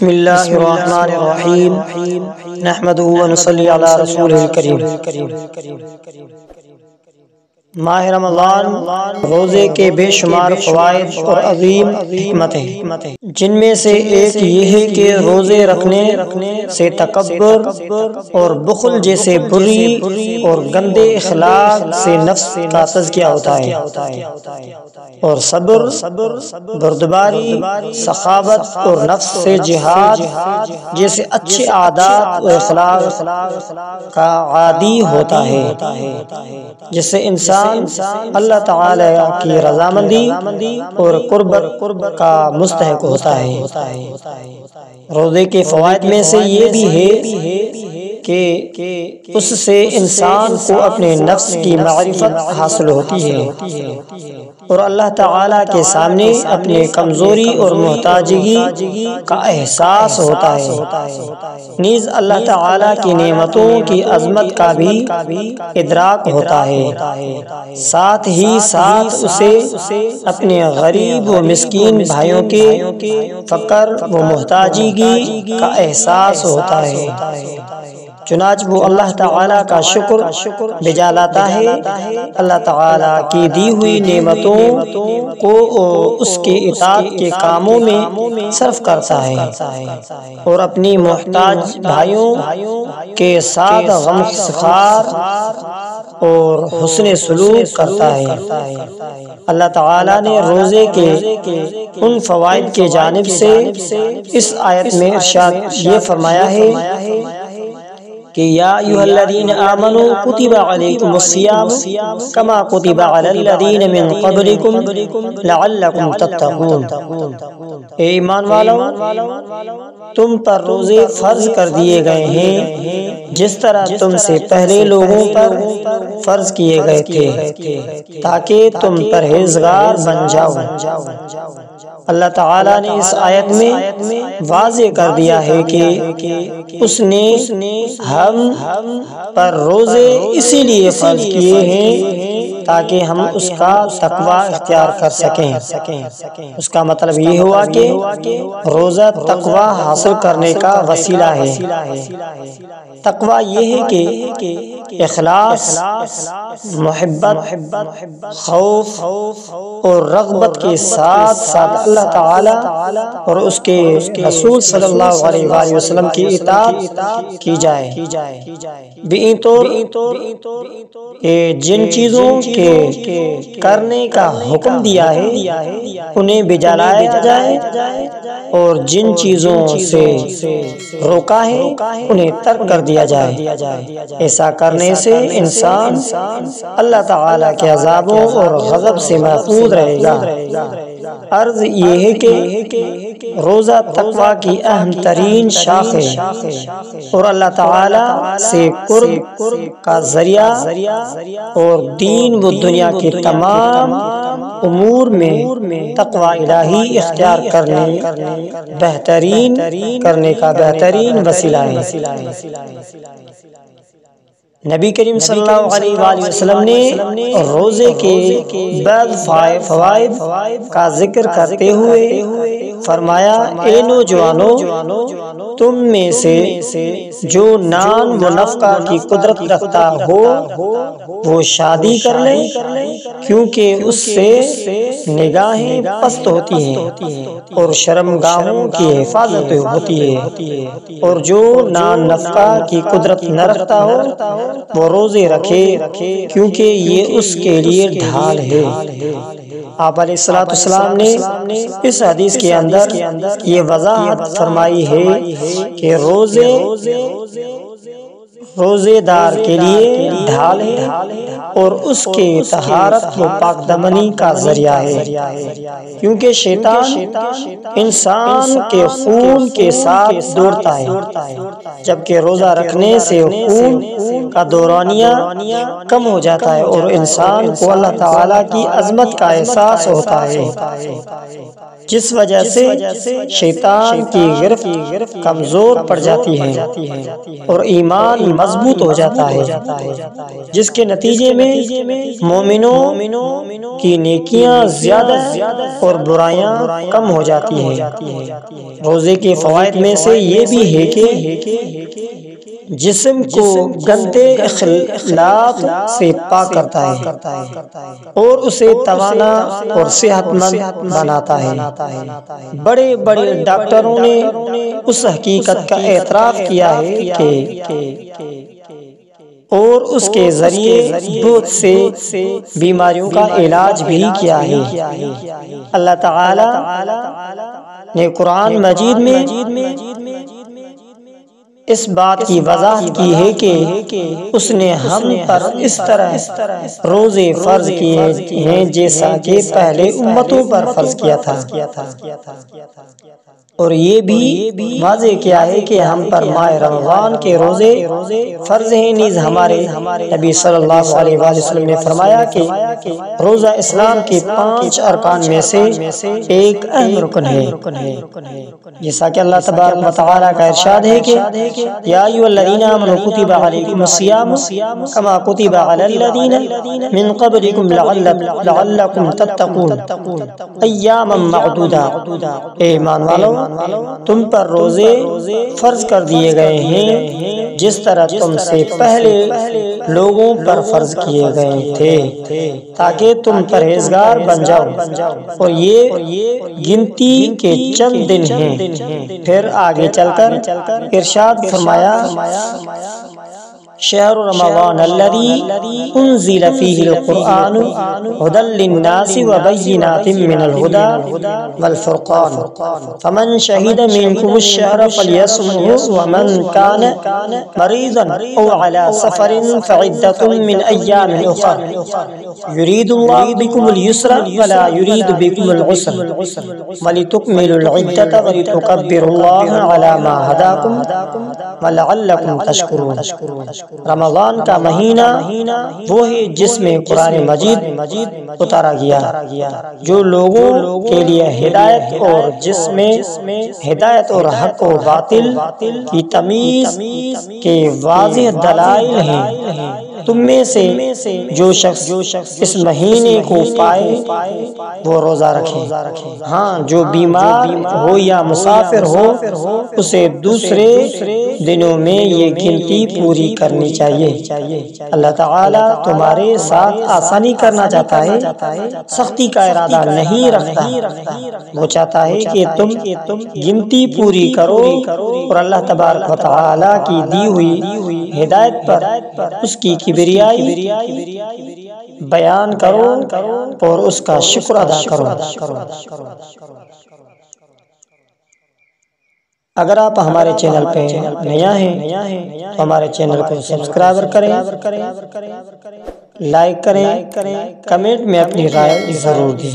بسم اللہ الرحمن الرحیم نحمده ونصلی علی رسولہ الکریم۔ ماہ رمضان روزے کے بے شمار فوائد اور عظیم حکمتیں، جن میں سے ایک یہ ہے کہ روزے رکھنے سے تکبر اور بخل جیسے بری اور گندے اخلاق سے نفس کا تزکیہ ہوتا ہے، اور صبر، بردباری، سخاوت اور نفس سے جہاد جیسے اچھے عادات و اخلاق کا عادی ہوتا ہے، جس سے انسان اللہ تعالی کی رضامندی اور قربت کا مستحق ہوتا ہے۔ روزے کے فوائد میں سے یہ بھی ہے کہ اس سے انسان کو اپنے نفس کی معرفت حاصل ہوتی ہے اور اللہ تعالی کے سامنے اپنے کمزوری اور محتاجگی کا احساس ہوتا ہے، نیز اللہ تعالی کی نعمتوں کی عظمت کا بھی ادراک ہوتا ہے، ساتھ ہی ساتھ اسے اپنے غریب و مسکین بھائیوں کے فقر و محتاجگی کا احساس ہوتا ہے، چنانچہ وہ اللہ تعالیٰ کا شکر بجا لاتا ہے، اللہ تعالیٰ کی دی ہوئی نعمتوں کو اس کے اطاعت کے کاموں میں صرف کرتا ہے اور اپنی محتاج بھائیوں کے ساتھ غمخوار اور حسن سلوک کرتا ہے۔ اللہ تعالیٰ نے روزے کے ان فوائد کے جانب سے اس آیت میں ارشاد یہ فرمایا ہے کہ یا ایھا الذین آمنوا کتب علیکم الصیام کما کتب علی الذین من قبلکم لعلکم تتقون۔ اے ایمان والو، تم پر روزے فرض کر دیے گئے ہیں جس طرح تم سے پہلے لوگوں پر فرض کیے گئے تھے تاکہ تم پرہیزگار بن جاؤ۔ اللہ تعالیٰ نے اس آیت میں واضح کر دیا ہے کہ اس نے ہم پر روزے اسی لیے فرض کیے ہیں تاکہ ہم اس کا تقوی اختیار کر سکیں۔ اس کا مطلب یہ ہوا کہ روزہ تقوی حاصل کرنے کا وسیلہ ہے۔ تقوی یہ ہے کہ اخلاص، محبت، خوف اور رغبت کے ساتھ ساتھ اللہ تعالی اور اس کے رسول صلی اللہ علیہ وآلہ وسلم کی اطاعت کی جائے، بِإِن طور کہ جن چیزوں کے کرنے کا حکم دیا ہے انہیں بجا لایا جائے اور جن چیزوں سے روکا ہے انہیں ترک کر دیا جائے۔ ایسا کرنے سے انسان اللہ تعالی کے عذابوں اور غضب سے محفوظ رہے گا۔ عرض یہ ہے کہ روزہ تقوی کی اہم ترین شاخ ہے اور اللہ تعالی سے قرب کا ذریعہ اور دین و دنیا کے تمام امور میں تقوی الہی اختیار کرنے کا بہترین وسیلہ ہے۔ نبی کریم صلی اللہ علیہ وآلہ وسلم نے روزے کے بعض فوائد کا ذکر کرتے ہوئے فرمایا، اے نوجوانوں، تم میں سے جو نان و نفقہ کی قدرت رکھتا ہو وہ شادی کر لے، کیونکہ اس سے نگاہیں پست ہوتی ہیں اور شرمگاہوں کی حفاظت ہوتی ہے، اور جو نان نفقہ کی قدرت نہ رکھتا ہو وہ روزے رکھے، کیونکہ یہ اس کے لیے ڈھال ہے۔ آپ علیہ السلام نے اس حدیث کے اندر یہ وضاحت فرمائی ہے کہ روزے دار کے لیے ڈھال ہے اور اس کے طہارت و پاک دمنی کا ذریعہ ہے، کیونکہ شیطان انسان کے خون کے ساتھ دوڑتا ہے، جبکہ روزہ رکھنے سے خون کا دورانیہ کم ہو جاتا ہے اور انسان کو اللہ تعالی کی عظمت کا احساس ہوتا ہے۔ جس وجہ سے شیطان کی گرفت کمزور پڑ جاتی ہے اور ایمان مضبوط ہو جاتا ہے، جس کے نتیجے میں مومنوں کی نیکیاں زیادہ اور برائیاں کم ہو جاتی ہیں۔ روزے کے فوائد میں سے یہ بھی ہے کہ جسم کو گندے اخلاق سے پاک کرتا ہے اور اسے توانا اور صحت مند بناتا ہے۔ بڑے بڑے ڈاکٹروں نے اس حقیقت کا اعتراف کیا ہے کہ اور اس کے ذریعے بہت سے بیماریوں کا علاج بھی کیا ہے۔ اللہ تعالی نے قرآن مجید میں اس بات کی وضاحت کی ہے کہ اس نے ہم پر اس طرح روزے فرض کیے ہیں جیسا کہ پہلے امتوں پر فرض کیا تھا، اور یہ بھی واضح کیا ہے کہ ہم پر ماہ رمضان کے روزے فرض ہیں۔ نیز ہمارے نبی صلی اللہ علیہ وآلہ وسلم نے فرمایا کہ روزہ اسلام کے 5 ارکان میں سے ایک اہم رکن ہے، جیسا کہ اللہ تبارک و تعالیٰ کا ارشاد ہے کہ یا ایھا الذین آمنوا کتب علیکم الصیام کما کتب علی الذین من قبلکم لعلکم تتقون ایاما معدودات۔ اے ایمان والو، تم پر روزے فرض کر دیے گئے ہیں جس طرح تم سے پہلے لوگوں پر فرض کیے گئے تھے، تاکہ تم پرہیزگار بن جاؤ، اور یہ گنتی کے چند دن ہیں۔ پھر آگے چل کر ارشاد فرمایا شہر رمضان الذی انزل فیہ القرآن ھدی للناس وبینات من الھدی والفرقان فمن شہد منکم الشہر فلیصمہ ومن کان مریضا او علی سفر فعدۃ من ایام اخر یرید اللہ بکم اليسر ولا یرید بکم العسر ولتکملوا العدۃ ولتکبروا اللہ علی ما ھداکم ولعلکم تشکرون۔ رمضان کا مہینہ وہ ہے جس میں قرآن مجید اتارا گیا، جو لوگوں کے لیے ہدایت اور جس میں ہدایت اور حق و باطل کی تمیز کے واضح دلائل ہیں۔ تم میں سے جو شخص اس مہینے کو پائے وہ روزہ رکھے، ہاں جو بیمار ہو یا مسافر ہو اسے دوسرے دنوں میں یہ گنتی پوری کرنی چاہیے۔ اللہ تعالیٰ تمہارے ساتھ آسانی کرنا چاہتا ہے، سختی کا ارادہ نہیں رکھتا۔ وہ چاہتا ہے کہ تم گنتی پوری کرو اور اللہ تبارک و تعالیٰ کی دی ہوئی ہدایت پر اس کی کبریائی بیان کرو اور اس کا شکر ادا کرو۔ اگر آپ ہمارے چینل پہ نیا ہیں تو ہمارے چینل کو سبسکرائب کریں، لائک کریں، کمنٹ میں اپنی رائے ضرور دیں۔